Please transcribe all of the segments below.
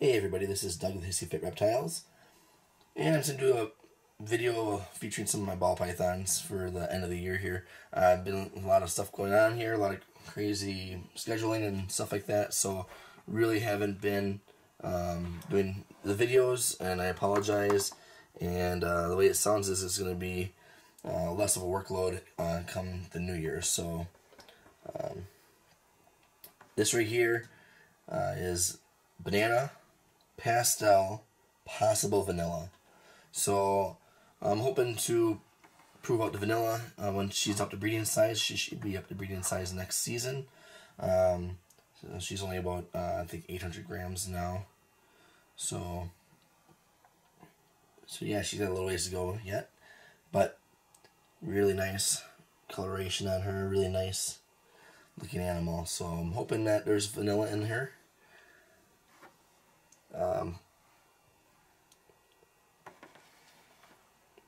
Hey everybody, this is Doug with Hissy Reptiles, and I'm going to do a video featuring some of my ball pythons for the end of the year here. Been a lot of stuff going on here, a lot of crazy scheduling and stuff like that, so really haven't been doing the videos, and I apologize. And the way it sounds is it's going to be less of a workload come the new year. So this right here is banana, pastel, possible vanilla. So I'm hoping to prove out the vanilla when she's up to breeding size. She should be up to breeding size next season. So she's only about I think 800 grams now. So yeah, she's got a little ways to go yet, but really nice coloration on her, really nice looking animal. So I'm hoping that there's vanilla in her.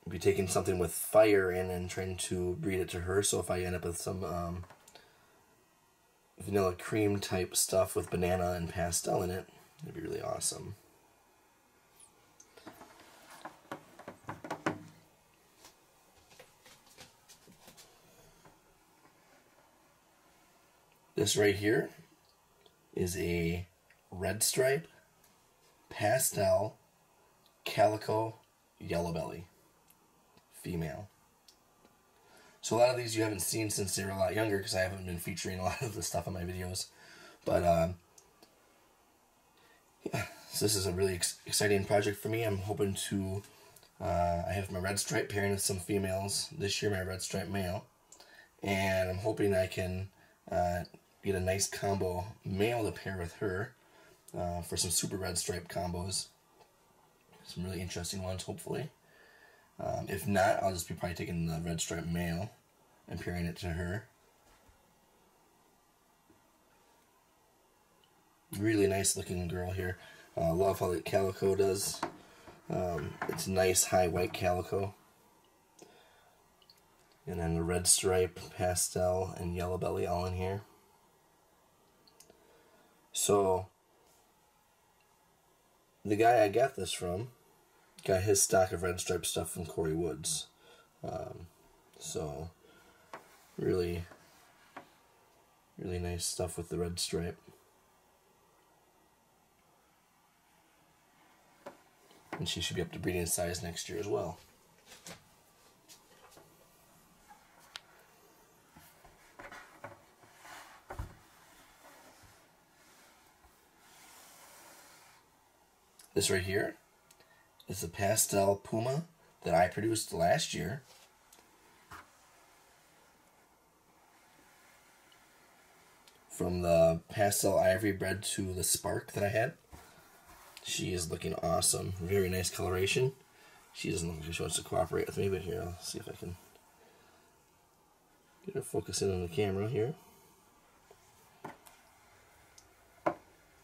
Be taking something with fire in and trying to breed it to her. So if I end up with some vanilla cream type stuff with banana and pastel in it, it'd be really awesome. This right here is a red stripe, pastel, calico, yellow belly, female. So a lot of these you haven't seen since they were a lot younger, because I haven't been featuring a lot of the stuff in my videos. But yeah, so this is a really exciting project for me. I'm hoping to, I have my red stripe pairing with some females this year, my red stripe male, and I'm hoping I can get a nice combo male to pair with her for some super red stripe combos. Some really interesting ones, hopefully. If not, I'll just be probably taking the red stripe male and pairing it to her. Really nice looking girl here. Love how the calico does. It's nice high white calico. And then the red stripe, pastel, and yellow belly all in here. So the guy I got this from got his stock of red stripe stuff from Corey Woods. So really nice stuff with the red stripe. And she should be up to breeding size next year as well. This right here is the pastel puma that I produced last year. From the pastel ivory bred to the spark that I had. She is looking awesome. Very nice coloration. She doesn't look like she wants to cooperate with me, but here, I'll see if I can get her focus in on the camera here.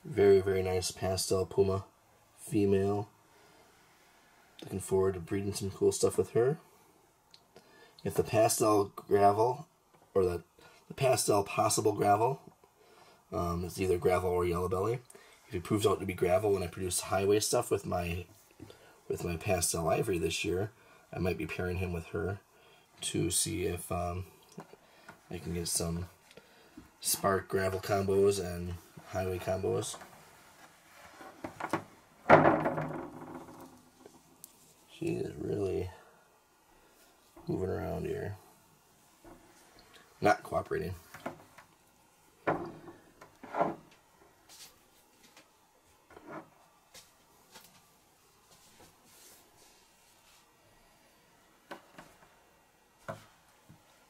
Very nice pastel puma female. Looking forward to breeding some cool stuff with her. If the pastel gravel, or the pastel possible gravel, it's either gravel or yellow belly. If it proves out to be gravel when I produce highway stuff with my pastel ivory this year, I might be pairing him with her to see if I can get some spark gravel combos and highway combos. She is really moving around here. Not cooperating.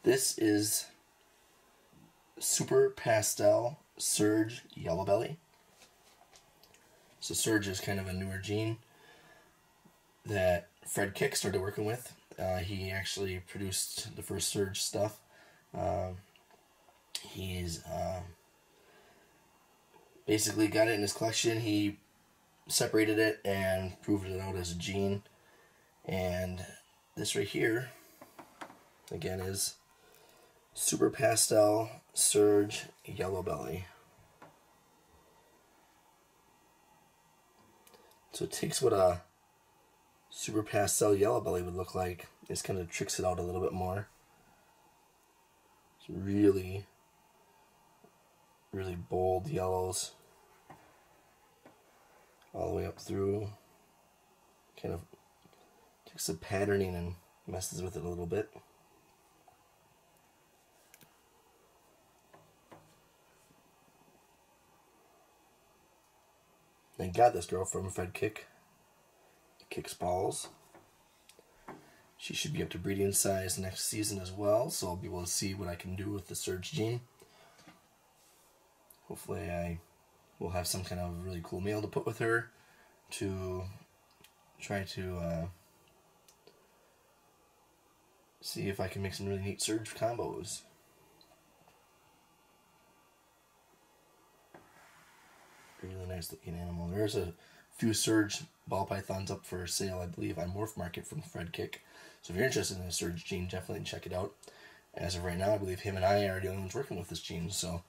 This is Super Pastel Surge Yellow Belly. So Surge is kind of a newer gene that Fred Kick started working with. He actually produced the first Surge stuff. He's basically got it in his collection. He separated it and proved it out as a gene. And this right here, again, is Super Pastel Surge Yellow Belly. So it takes what a super pastel yellow belly would look like. Just kind of tricks it out a little bit more. It's really, really bold yellows all the way up through. Kind of takes the patterning and messes with it a little bit. I got this girl from Fred Kicks Balls. She should be up to breeding size next season as well, so I'll be able to see what I can do with the Surge gene. Hopefully I will have some kind of really cool male to put with her to try to see if I can make some really neat Surge combos. Really nice looking animal. There's a few Surge ball pythons up for sale, I believe, on Morph Market from Fred Kick. So if you're interested in the Surge gene, definitely check it out. As of right now, I believe him and I are the only ones working with this gene. So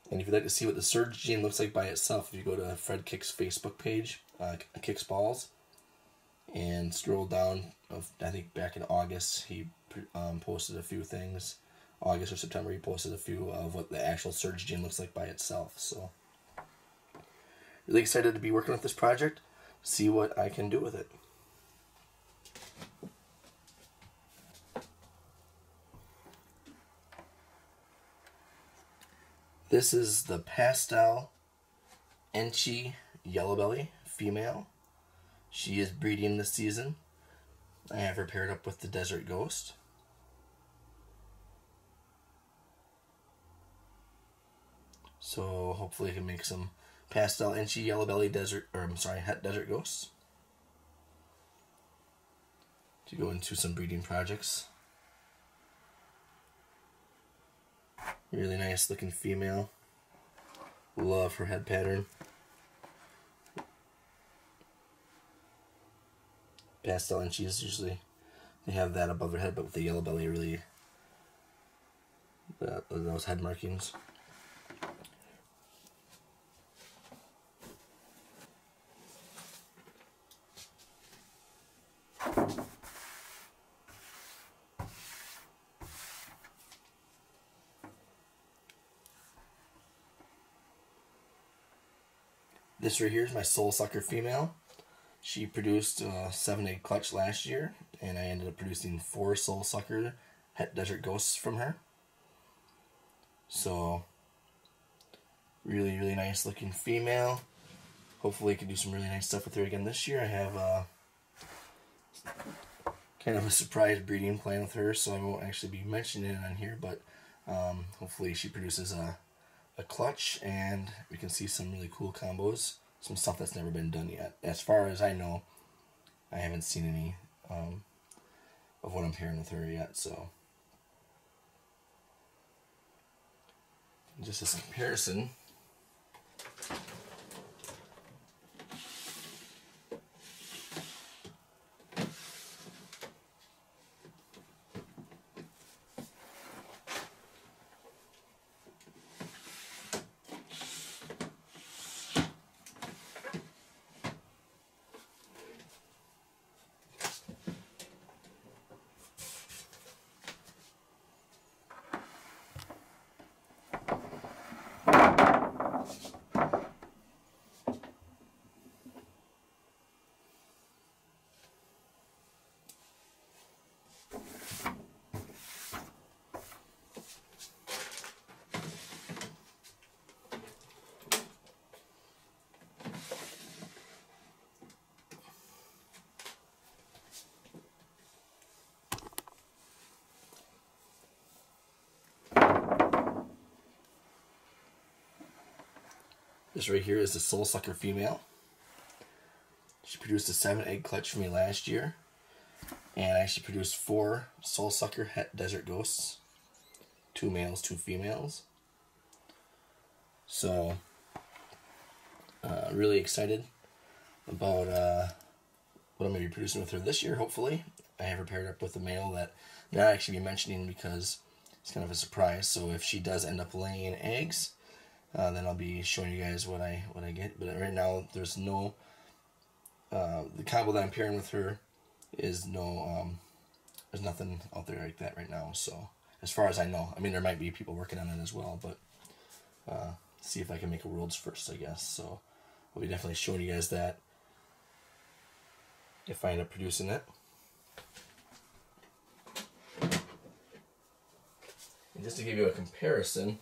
and if you'd like to see what the Surge gene looks like by itself, if you go to Fred Kick's Facebook page, Kicks Balls, and scroll down, I think back in August, he posted a few things. August or September, he posted a few of what the actual Surge gene looks like by itself. So, really excited to be working with this project, see what I can do with it. This is the pastel Enchi yellow belly female. She is breeding this season. I have her paired up with the Desert Ghost. So hopefully I can make some pastel Enchi yellow belly het Desert Ghosts to go into some breeding projects. Really nice looking female. Love her head pattern. Pastel Enchis usually they have that above their head, but with the yellow belly, really those head markings. This right here is my Soul Sucker female. She produced a 7-egg clutch last year, and I ended up producing 4 Soul Sucker Het Desert Ghosts from her. So, really, really nice looking female. Hopefully I can do some really nice stuff with her again this year. I have kind of a surprise breeding plan with her, so I won't actually be mentioning it on here, but hopefully she produces a clutch and we can see some really cool combos, some stuff that's never been done yet. As far as I know, I haven't seen any of what I'm pairing with her yet, so just as a comparison, this right here is the Soul Sucker female. She produced a 7-egg clutch for me last year, and I actually produced 4 Soul Sucker Het Desert Ghosts, 2 males, 2 females. So, really excited about what I'm going to be producing with her this year, hopefully. I have her paired up with a male that I'm not actually be mentioning because it's kind of a surprise. So if she does end up laying eggs, then I'll be showing you guys what I get. But right now, there's no the combo that I'm pairing with her is no there's nothing out there like that right now. So as far as I know, I mean there might be people working on it as well, but see if I can make a world's first, I guess. So I'll be definitely showing you guys that if I end up producing it. And just to give you a comparison,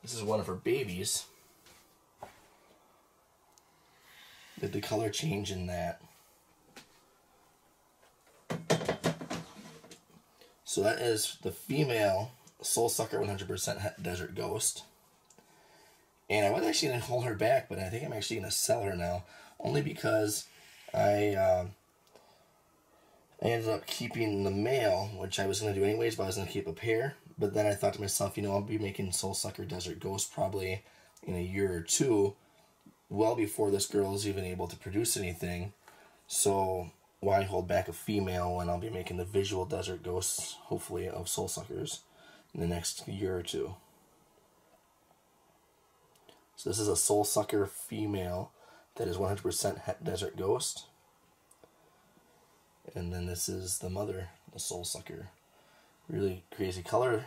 this is one of her babies. The color change in that. So that is the female Soul Sucker 100% Het Desert Ghost. And I was actually going to hold her back, but I think I'm actually going to sell her now. Only because I ended up keeping the male, which I was going to do anyways, but I was going to keep a pair. But then I thought to myself, you know, I'll be making Soul Sucker Desert Ghost probably in a year or two, well before this girl is even able to produce anything. So why hold back a female when I'll be making the visual Desert Ghosts, hopefully, of Soul Suckers in the next year or two. So this is a Soul Sucker female that is 100% Het Desert Ghost. And then this is the mother, the Soul Sucker. Really crazy color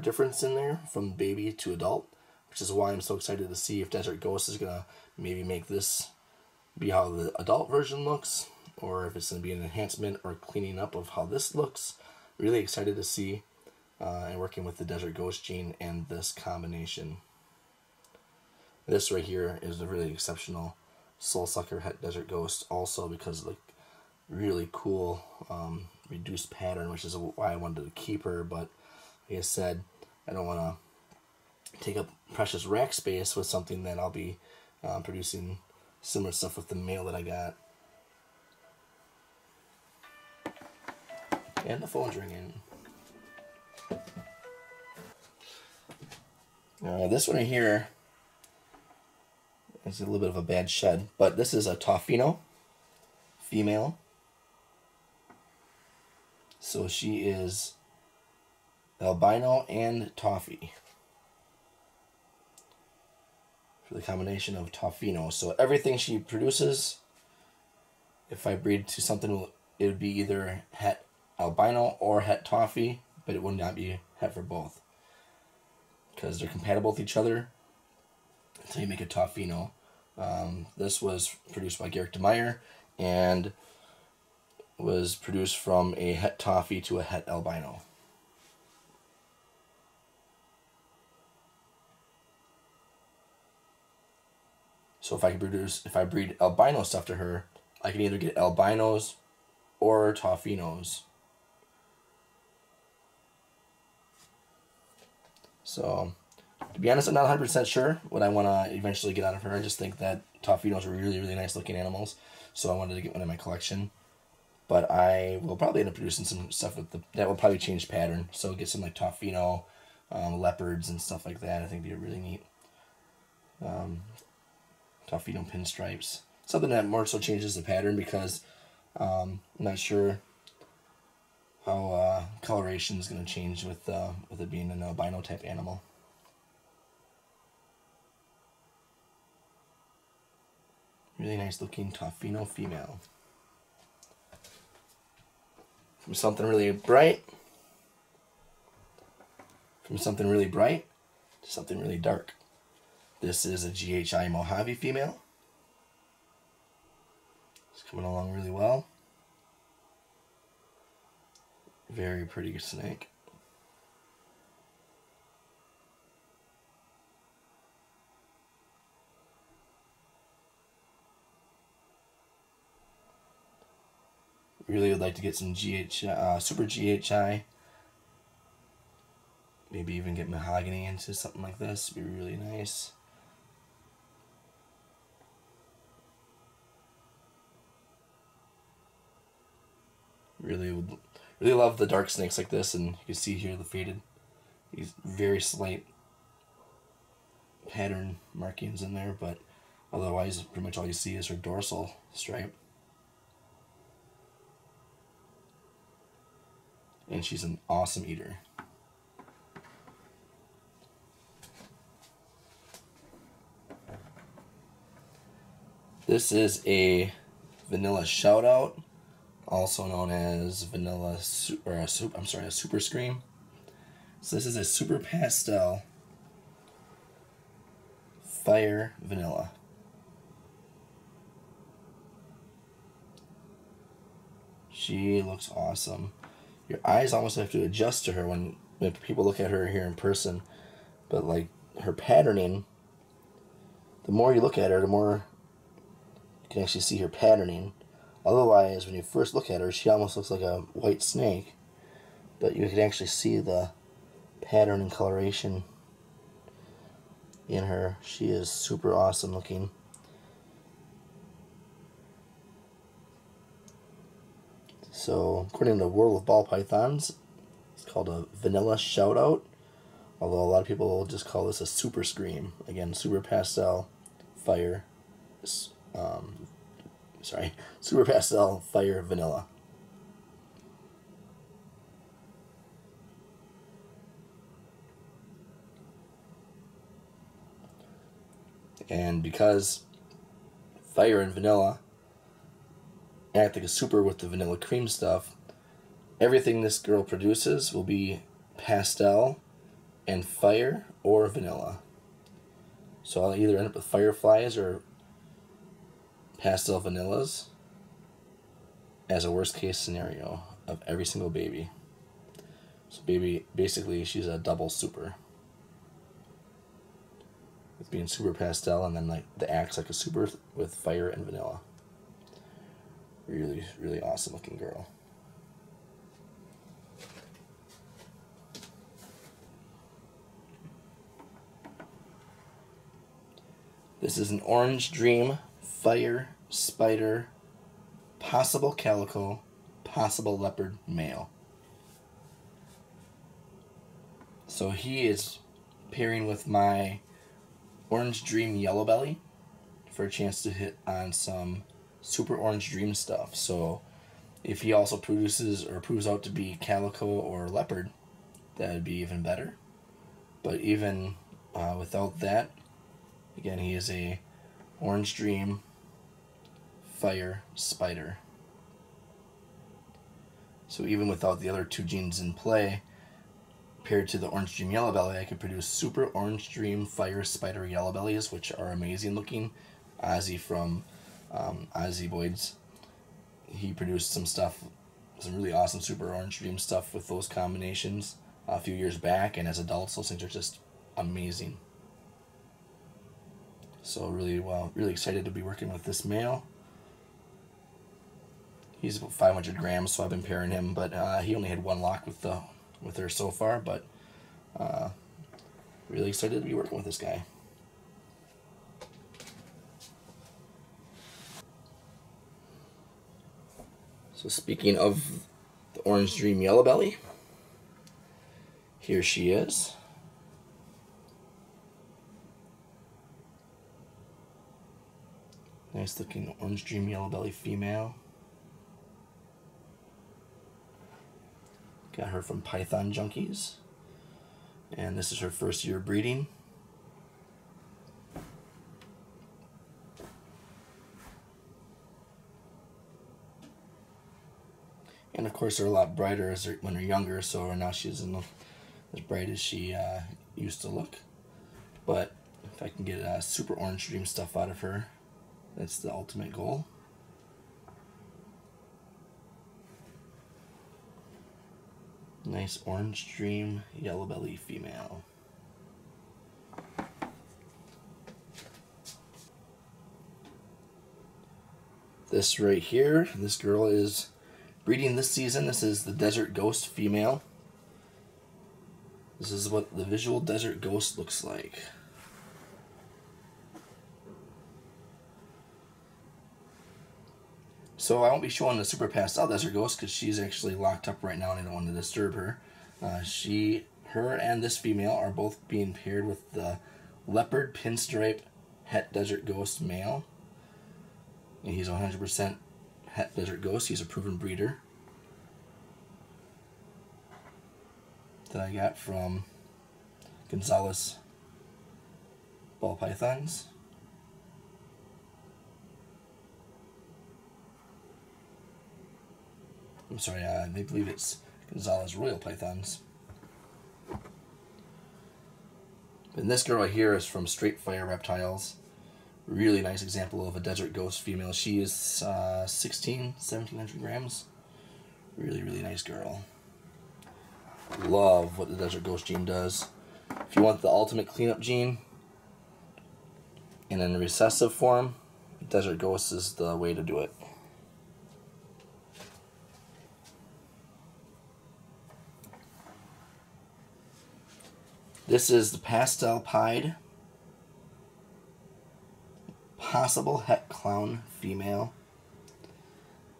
difference in there from baby to adult, which is why I'm so excited to see if Desert Ghost is going to maybe make this be how the adult version looks, or if it's going to be an enhancement or cleaning up of how this looks. Really excited to see, and working with the Desert Ghost gene and this combination. This right here is a really exceptional Soul Sucker Het Desert Ghost, also because of the really cool reduced pattern, which is why I wanted to keep her. But like I said, I don't want to take up precious rack space with something that I'll be producing similar stuff with the male that I got. And the phone's ringing. This one right here is a little bit of a bad shed, but this is a Toffino female. So she is albino and toffee. For the combination of Toffino. So everything she produces, if I breed to something, it would be either Het albino or Het toffee, but it would not be Het for both, because they're compatible with each other until you make a Toffino. This was produced by Garrick DeMeyer and was produced from a Het toffee to a Het albino. So if I breed albino stuff to her, I can either get albinos or Toffinos. So, to be honest, I'm not 100% sure what I want to eventually get out of her. I just think that Toffinos are really, really nice looking animals, so I wanted to get one in my collection. But I will probably end up producing some stuff with that will probably change pattern. So get some like Toffino leopards and stuff like that. I think they're really neat. Toffino pinstripes. Something that more so changes the pattern, because I'm not sure how coloration is going to change with it being an albino type animal. Really nice looking Toffino female. From something really bright to something really dark. This is a GHI Mojave female. It's coming along really well. Very pretty snake. Really would like to get some Super GHI. Maybe even get mahogany into something like this. It'd be really nice. Really love the dark snakes like this, and you can see here the faded. These very slight pattern markings in there, but otherwise pretty much all you see is her dorsal stripe. and she's an awesome eater. This is a vanilla shout out, also known as a super scream. So this is a super pastel fire vanilla. She looks awesome. Your eyes almost have to adjust to her when people look at her here in person. But like her patterning, the more you look at her, the more you can actually see her patterning. Otherwise, when you first look at her, she almost looks like a white snake. But you can actually see the pattern and coloration in her. She is super awesome looking. So, according to World of Ball Pythons, it's called a vanilla shout out. Although a lot of people will just call this a super scream. Again, super pastel fire. Super pastel fire vanilla. And because fire and vanilla act like a super with the vanilla cream stuff, everything this girl produces will be pastel and fire or vanilla. So I'll either end up with fireflies or pastel vanillas as a worst case scenario of every single baby. So basically she's a double super. With being super pastel and then like the acts like a super with fire and vanilla. Really, really awesome looking girl. This is an Orange Dream Fire Spider Possible Calico Possible Leopard male. So he is pairing with my Orange Dream Yellow Belly for a chance to hit on some Super Orange Dream stuff. So if he also produces or proves out to be calico or leopard, that would be even better. But even without that, again, he is a Orange Dream Fire Spider. So even without the other two genes in play, paired to the Orange Dream Yellow Belly, I could produce Super Orange Dream Fire Spider Yellow Bellies, which are amazing looking. Ozzy from Ozzy Boyd's, he produced some stuff, some really awesome Super Orange Dream stuff with those combinations a few years back, and as adults, those things are just amazing. So really excited to be working with this male. He's about 500 grams, so I've been pairing him, but he only had one lock with her so far, but really excited to be working with this guy. So speaking of the Orange Dream Yellow Belly, here she is. Nice looking Orange Dream Yellow Belly female. Got her from Python Junkies. And this is her first year breeding. And of course they're a lot brighter when they're younger, so now she isn't as bright as she used to look. But if I can get Super Orange Dream stuff out of her, that's the ultimate goal. Nice Orange Dream Yellow Belly female. This right here, this girl is breeding this season. This is the Desert Ghost female. This is what the visual Desert Ghost looks like. So I won't be showing the Super Pastel Desert Ghost because she's actually locked up right now and I don't want to disturb her. Her and this female are both being paired with the Leopard Pinstripe Het Desert Ghost male. And he's 100% Het Desert Ghost. He's a proven breeder. that I got from Gonzalez ball pythons. I'm sorry, I believe it's Gonzalez Royal Pythons. And this girl right here is from Straight Fire Reptiles. Really nice example of a desert ghost female. She is 1700 grams. Really, really nice girl. Love what the desert ghost gene does. If you want the ultimate cleanup gene in a recessive form, desert ghost is the way to do it. This is the pastel pied possible het clown female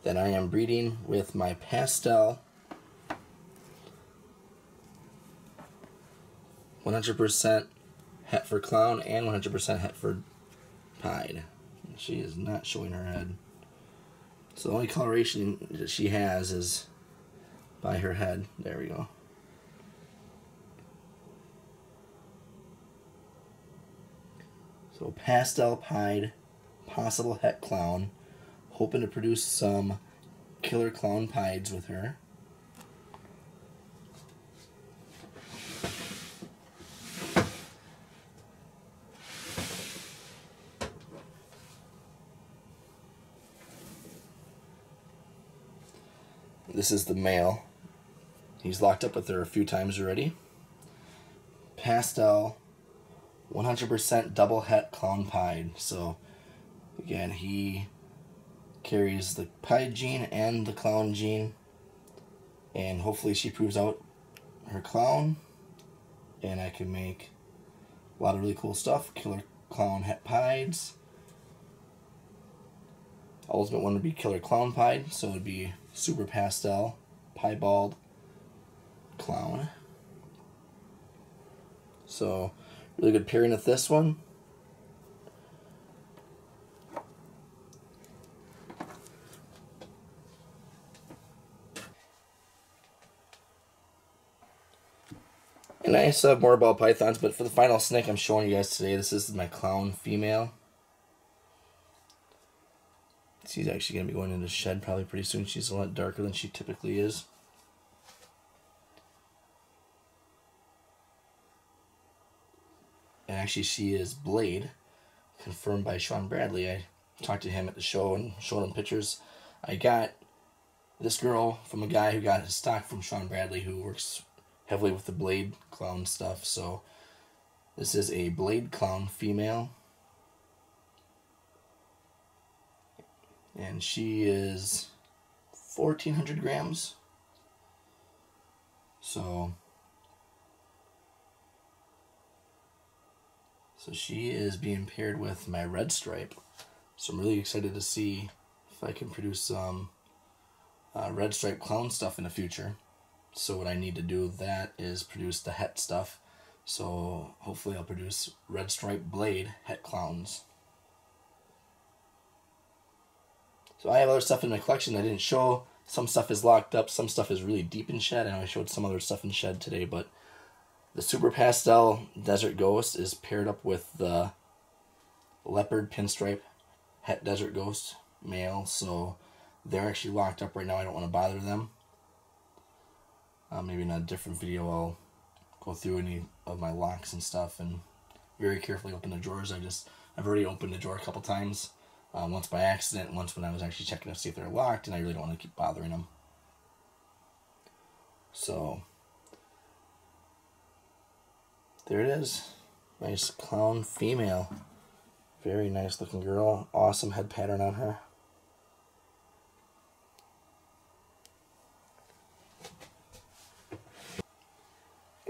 that I am breeding with my pastel 100% Hetford clown and 100% Hetford pied. She is not showing her head. So the only coloration that she has is by her head. There we go. So pastel pied possible het clown. Hoping to produce some killer clown pieds with her. This is the male. He's locked up with her a few times already. Pastel 100% double het clown pied. So again, he carries the pied gene and the clown gene, and hopefully she proves out her clown and I can make a lot of really cool stuff. Killer clown het pieds. Ultimate one would be killer clown pied, so it would be super pastel piebald clown. So really good pairing with this one. And I still have more ball pythons, but for the final snake I'm showing you guys today, this is my clown female. She's actually going to be going into the shed probably pretty soon. She's a lot darker than she typically is. And actually she is Blade, confirmed by Sean Bradley. I talked to him at the show and showed him pictures. I got this girl from a guy who got his stock from Sean Bradley, who works heavily with the Blade clown stuff. So this is a Blade clown female. And she is 1,400 grams. So she is being paired with my red stripe. So I'm really excited to see if I can produce some red stripe clown stuff in the future. So what I need to do with that is produce the het stuff. So hopefully I'll produce red stripe Blade het clowns. So I have other stuff in my collection I didn't show. Some stuff is locked up, some stuff is really deep in shed. I know I showed some other stuff in shed today, but the Super Pastel Desert Ghost is paired up with the Leopard Pinstripe Het Desert Ghost male, so they're actually locked up right now. I don't want to bother them. Maybe in a different video I'll go through any of my locks and stuff and very carefully open the drawers. I've already opened the drawer a couple times. Once by accident, once when I was actually checking to see if they're locked, and I really don't want to keep bothering them. So there it is. Nice clown female. Very nice looking girl. Awesome head pattern on her.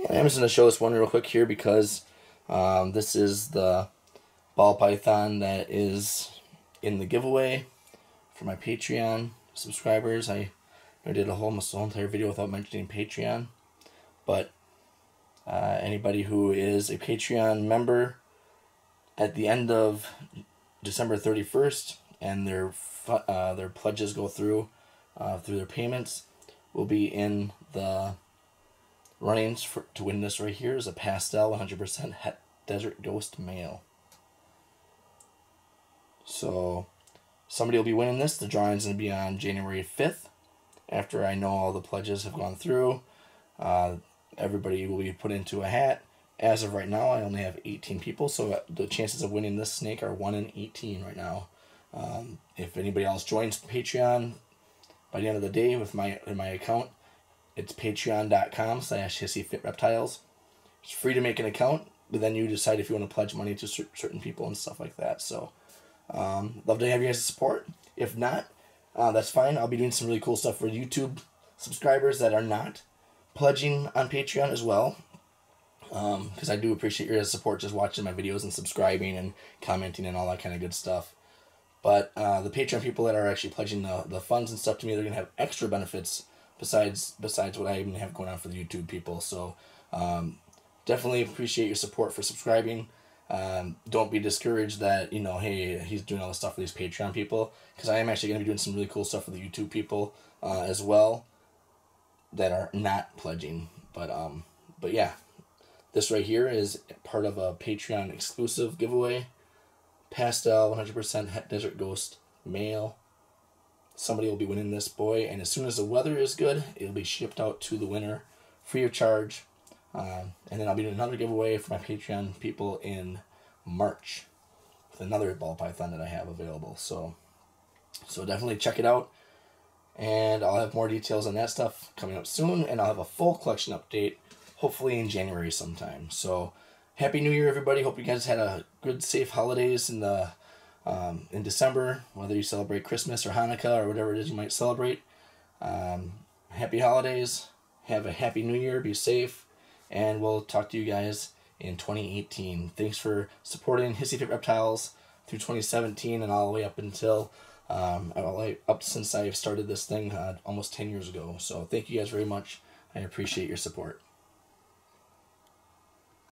And I'm just going to show this one real quick here because this is the ball python that is in the giveaway for my Patreon subscribers. I did almost the whole entire video without mentioning Patreon, but anybody who is a Patreon member at the end of December 31st and their pledges go through their payments will be in the runnings to win this right here is a pastel 100% het desert ghost male. So somebody will be winning this. The drawing's going to be on January 5th. After I know all the pledges have gone through, everybody will be put into a hat. As of right now, I only have 18 people, so the chances of winning this snake are 1 in 18 right now. If anybody else joins Patreon by the end of the day with my account, it's patreon.com/HissyFitReptiles. It's free to make an account, but then you decide if you want to pledge money to certain people and stuff like that. So, love to have you guys' support. If not, that's fine. I'll be doing some really cool stuff for YouTube subscribers that are not pledging on Patreon as well. Because I do appreciate your support, just watching my videos and subscribing and commenting and all that kind of good stuff. But the Patreon people that are actually pledging the funds and stuff to me, they're going to have extra benefits besides what I even have going on for the YouTube people. So definitely appreciate your support for subscribing. Don't be discouraged that, hey, he's doing all this stuff for these Patreon people, because I am actually going to be doing some really cool stuff for the YouTube people as well that are not pledging. But yeah, this right here is part of a Patreon exclusive giveaway. Pastel 100% het desert ghost male. Somebody will be winning this boy, and as soon as the weather is good, it'll be shipped out to the winner free of charge. And then I'll be doing another giveaway for my Patreon people in March with another ball python that I have available. So definitely check it out, and I'll have more details on that stuff coming up soon, and I'll have a full collection update hopefully in January sometime. So Happy New Year, everybody. Hope you guys had a good, safe holidays in December, whether you celebrate Christmas or Hanukkah or whatever it is you might celebrate. Happy holidays. Have a happy New Year. Be safe. And we'll talk to you guys in 2018. Thanks for supporting Hissy Fit Reptiles through 2017 and all the way up until since I've started this thing almost 10 years ago. So thank you guys very much. I appreciate your support.